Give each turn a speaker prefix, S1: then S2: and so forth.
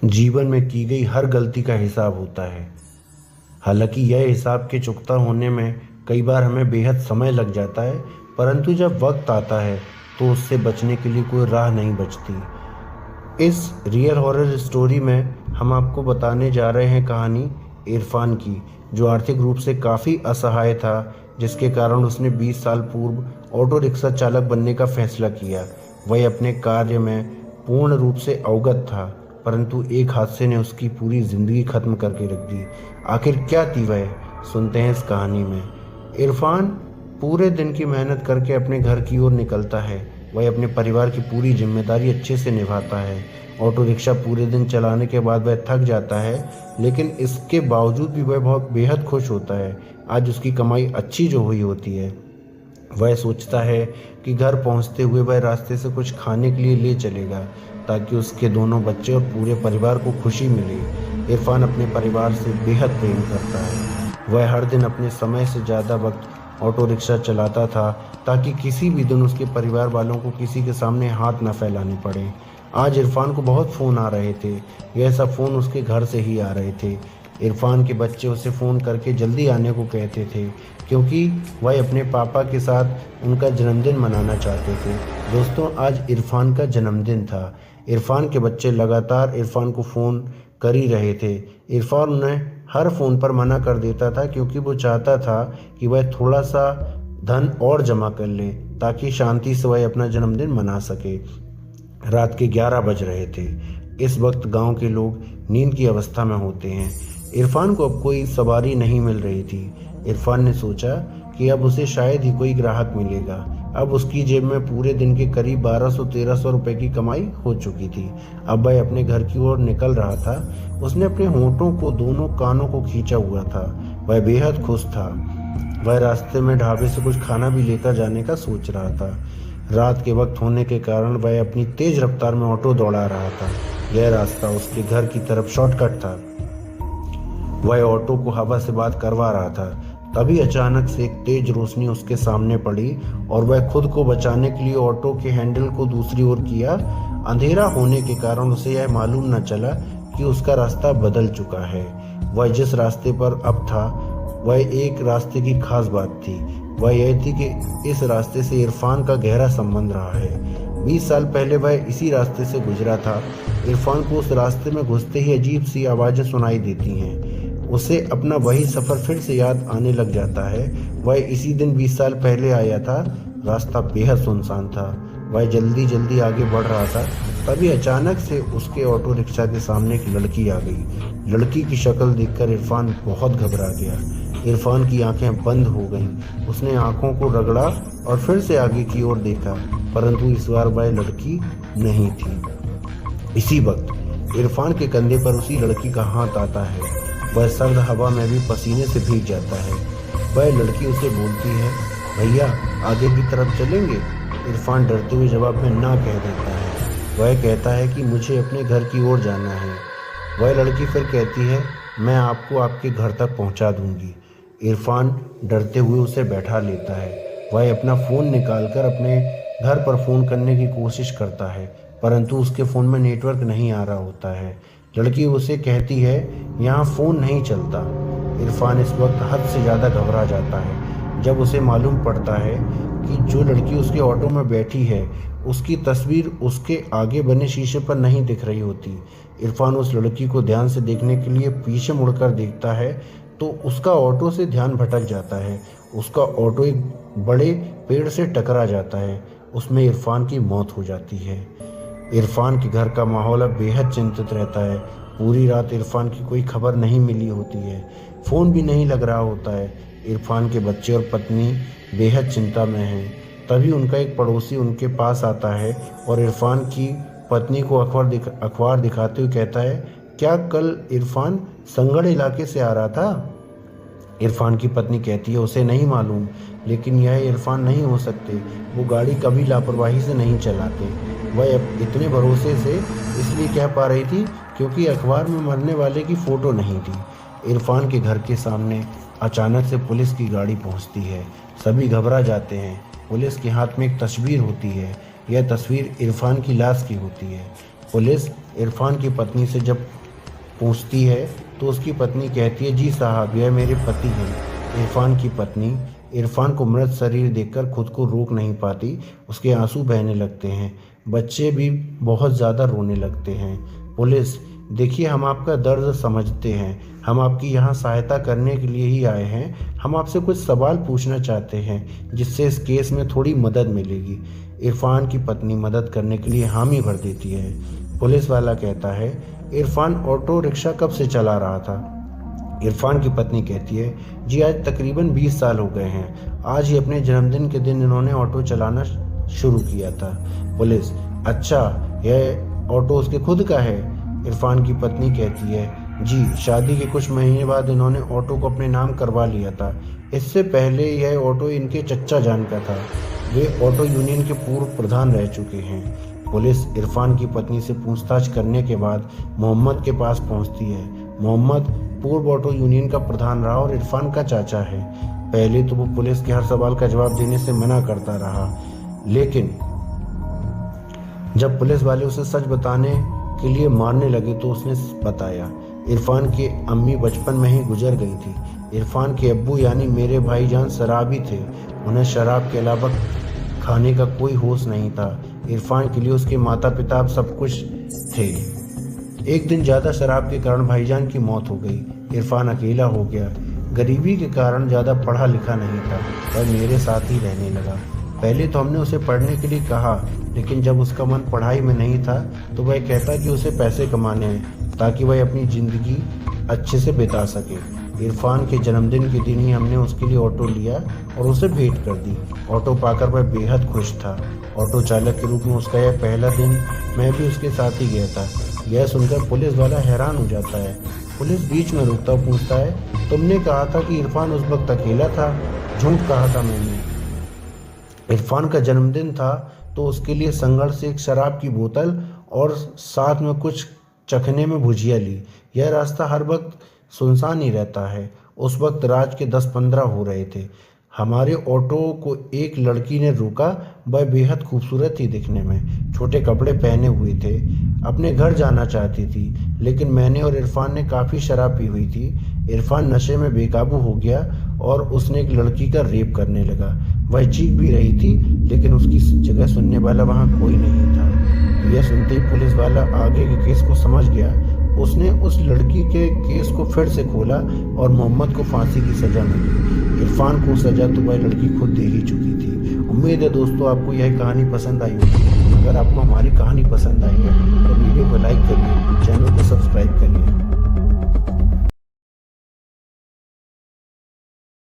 S1: जीवन में की गई हर गलती का हिसाब होता है। हालांकि यह हिसाब के चुकता होने में कई बार हमें बेहद समय लग जाता है, परंतु जब वक्त आता है तो उससे बचने के लिए कोई राह नहीं बचती। इस रियल हॉरर स्टोरी में हम आपको बताने जा रहे हैं कहानी इरफान की, जो आर्थिक रूप से काफ़ी असहाय था, जिसके कारण उसने 20 साल पूर्व ऑटो रिक्शा चालक बनने का फैसला किया। वह अपने कार्य में पूर्ण रूप से अवगत था, परंतु एक हादसे ने उसकी पूरी ज़िंदगी खत्म करके रख दी। आखिर क्या थी वह, सुनते हैं इस कहानी में। इरफान पूरे दिन की मेहनत करके अपने घर की ओर निकलता है। वह अपने परिवार की पूरी जिम्मेदारी अच्छे से निभाता है। ऑटो रिक्शा पूरे दिन चलाने के बाद वह थक जाता है, लेकिन इसके बावजूद भी वह बहुत बेहद खुश होता है। आज उसकी कमाई अच्छी जो हुई होती है। वह सोचता है कि घर पहुंचते हुए वह रास्ते से कुछ खाने के लिए ले चलेगा, ताकि उसके दोनों बच्चे और पूरे परिवार को खुशी मिले। इरफान अपने परिवार से बेहद प्रेम करता है। वह हर दिन अपने समय से ज़्यादा वक्त ऑटो रिक्शा चलाता था, ताकि किसी भी दिन उसके परिवार वालों को किसी के सामने हाथ न फैलाने पड़े। आज इरफान को बहुत फ़ोन आ रहे थे। यह सब फ़ोन उसके घर से ही आ रहे थे। इरफान के बच्चे उसे फ़ोन करके जल्दी आने को कहते थे, क्योंकि वह अपने पापा के साथ उनका जन्मदिन मनाना चाहते थे। दोस्तों, आज इरफान का जन्मदिन था। इरफान के बच्चे लगातार इरफान को फ़ोन कर ही रहे थे। इरफान उन्हें हर फ़ोन पर मना कर देता था, क्योंकि वो चाहता था कि वह थोड़ा सा धन और जमा कर ले, ताकि शांति से वह अपना जन्मदिन मना सके। रात के 11 बज रहे थे। इस वक्त गांव के लोग नींद की अवस्था में होते हैं। इरफान को अब कोई सवारी नहीं मिल रही थी। इरफान ने सोचा कि अब उसे शायद ही कोई ग्राहक मिलेगा। अब उसकी जेब में पूरे दिन के करीब 1200-1300 रुपए की कमाई हो चुकी थी। अब वह अपने घर की ओर निकल रहा था। उसने अपने होंठों को दोनों कानों को खींचा हुआ था। वह बेहद खुश था। वह रास्ते में ढाबे से कुछ खाना भी लेकर जाने का सोच रहा था। रात के वक्त होने के कारण वह अपनी तेज रफ्तार में ऑटो दौड़ा रहा था। यह रास्ता उसके घर की तरफ शॉर्टकट था। वह ऑटो को हवा से बात करवा रहा था। तभी अचानक से एक तेज रोशनी उसके सामने पड़ी और वह खुद को बचाने के लिए ऑटो के हैंडल को दूसरी ओर किया। अंधेरा होने के कारण उसे यह मालूम न चला कि उसका रास्ता बदल चुका है। वह जिस रास्ते पर अब था, वह एक रास्ते की खास बात थी। वह यह थी कि इस रास्ते से इरफान का गहरा संबंध रहा है। 20 साल पहले वह इसी रास्ते से गुजरा था। इरफान को उस रास्ते में घुसते ही अजीब सी आवाज़ें सुनाई देती हैं। उसे अपना वही सफ़र फिर से याद आने लग जाता है। वह इसी दिन 20 साल पहले आया था। रास्ता बेहद सुनसान था। वह जल्दी जल्दी आगे बढ़ रहा था। तभी अचानक से उसके ऑटो रिक्शा के सामने एक लड़की आ गई। लड़की की शक्ल देखकर इरफान बहुत घबरा गया। इरफान की आंखें बंद हो गईं। उसने आंखों को रगड़ा और फिर से आगे की ओर देखा, परंतु इस बार वह लड़की नहीं थी। इसी वक्त इरफान के कंधे पर उसी लड़की का हाथ आता है। वह सर्द हवा में भी पसीने से भीग जाता है। वह लड़की उसे बोलती है, भैया आगे की तरफ चलेंगे? इरफान डरते हुए जवाब में ना कह देता है। वह कहता है कि मुझे अपने घर की ओर जाना है। वह लड़की फिर कहती है, मैं आपको आपके घर तक पहुंचा दूंगी। इरफान डरते हुए उसे बैठा लेता है। वह अपना फ़ोन निकालकर अपने घर पर फ़ोन करने की कोशिश करता है, परंतु उसके फ़ोन में नेटवर्क नहीं आ रहा होता है। लड़की उसे कहती है, यहाँ फ़ोन नहीं चलता। इरफान इस वक्त हद से ज़्यादा घबरा जाता है, जब उसे मालूम पड़ता है कि जो लड़की उसके ऑटो में बैठी है, उसकी तस्वीर उसके आगे बने शीशे पर नहीं दिख रही होती। इरफान उस लड़की को ध्यान से देखने के लिए पीछे मुड़कर देखता है, तो उसका ऑटो से ध्यान भटक जाता है। उसका ऑटो एक बड़े पेड़ से टकरा जाता है। उसमें इरफान की मौत हो जाती है। इरफान के घर का माहौल अब बेहद चिंतित रहता है। पूरी रात इरफान की कोई खबर नहीं मिली होती है। फ़ोन भी नहीं लग रहा होता है। इरफान के बच्चे और पत्नी बेहद चिंता में हैं। तभी उनका एक पड़ोसी उनके पास आता है और इरफान की पत्नी को अखबार दिखाते हुए कहता है, क्या कल इरफान संगड़ इलाके से आ रहा था? इरफान की पत्नी कहती है, उसे नहीं मालूम, लेकिन यह इरफान नहीं हो सकते। वो गाड़ी कभी लापरवाही से नहीं चलाते। वह अब इतने भरोसे से इसलिए कह पा रही थी क्योंकि अखबार में मरने वाले की फ़ोटो नहीं थी। इरफान के घर के सामने अचानक से पुलिस की गाड़ी पहुंचती है। सभी घबरा जाते हैं। पुलिस के हाथ में एक तस्वीर होती है। यह तस्वीर इरफान की लाश की होती है। पुलिस इरफान की पत्नी से जब पूछती है तो उसकी पत्नी कहती है, जी साहब, यह मेरे पति हैं। इरफान की पत्नी इरफान को मृत शरीर देखकर खुद को रोक नहीं पाती, उसके आंसू बहने लगते हैं। बच्चे भी बहुत ज़्यादा रोने लगते हैं। पुलिस, देखिए, हम आपका दर्द समझते हैं, हम आपकी यहाँ सहायता करने के लिए ही आए हैं। हम आपसे कुछ सवाल पूछना चाहते हैं जिससे इस केस में थोड़ी मदद मिलेगी। इरफान की पत्नी मदद करने के लिए हामी भर देती है। पुलिस वाला कहता है, इरफान ऑटो रिक्शा कब से चला रहा था? इरफान की पत्नी कहती है, जी आज तकरीबन 20 साल हो गए हैं। आज ही अपने जन्मदिन के दिन इन्होंने ऑटो चलाना शुरू किया था। पुलिस, अच्छा, यह ऑटो उसके खुद का है? इरफान की पत्नी कहती है, जी शादी के कुछ महीने बाद इन्होंने ऑटो को अपने नाम करवा लिया था। इससे पहले यह ऑटो इनके चच्चा जान का था। वे ऑटो यूनियन के पूर्व प्रधान रह चुके हैं। पुलिस इरफान की पत्नी से पूछताछ करने के बाद मोहम्मद के पास पहुंचती है। मोहम्मद पूर्व ऑटो यूनियन का प्रधान रहा और इरफान का चाचा है। पहले तो वो पुलिस के हर सवाल का जवाब देने से मना करता रहा, लेकिन जब पुलिस वाले उसे सच बताने के लिए मारने लगे तो उसने बताया, इरफान की अम्मी बचपन में ही गुजर गई थी। इरफान के अब्बू यानी मेरे भाईजान शराबी थे। उन्हें शराब के अलावा खाने का कोई होश नहीं था। इरफान के लिए उसके माता पिता अब सब कुछ थे। एक दिन ज़्यादा शराब के कारण भाईजान की मौत हो गई। इरफान अकेला हो गया। गरीबी के कारण ज़्यादा पढ़ा लिखा नहीं था, वह मेरे साथ ही रहने लगा। पहले तो हमने उसे पढ़ने के लिए कहा, लेकिन जब उसका मन पढ़ाई में नहीं था तो वह कहता कि उसे पैसे कमाने हैं ताकि वह अपनी ज़िंदगी अच्छे से बिता सके। इरफान के जन्मदिन के दिन ही हमने उसके लिए ऑटो लिया और उसे भेंट कर दी। ऑटो पाकर वह बेहद खुश था। ऑटो चालक के रूप में उसका यह पहला दिन। मैं भी उसके साथ ही गया था। यह सुनकर पुलिस वाला हैरान हो जाता है। पुलिस बीच में रुकता और पूछता है, तुमने कहा था कि इरफान उस वक्त अकेला था? झूठ कहा था मैंने। इरफान का जन्मदिन था तो उसके लिए संघर्ष से एक शराब की बोतल और साथ में कुछ चखने में भुजिया ली। यह रास्ता हर वक्त सुनसान ही रहता है। उस वक्त रात के 10-15 हो रहे थे। हमारे ऑटो को एक लड़की ने रोका। वह बेहद खूबसूरत थी दिखने में, छोटे कपड़े पहने हुए थे। अपने घर जाना चाहती थी, लेकिन मैंने और इरफान ने काफ़ी शराब पी हुई थी। इरफान नशे में बेकाबू हो गया और उसने एक लड़की का रेप करने लगा। वह चीख भी रही थी, लेकिन उसकी जगह सुनने वाला वहाँ कोई नहीं था। यह सुनते ही पुलिस वाला आगे के केस को समझ गया। उसने उस लड़की के केस को फिर से खोला और मोहम्मद को फांसी की सज़ा मिली। इरफान को सज़ा तो वह लड़की खुद दे ही चुकी थी। उम्मीद है दोस्तों आपको यह कहानी पसंद आई होगी। अगर आपको हमारी कहानी पसंद आई है तो वीडियो को लाइक करिए, चैनल को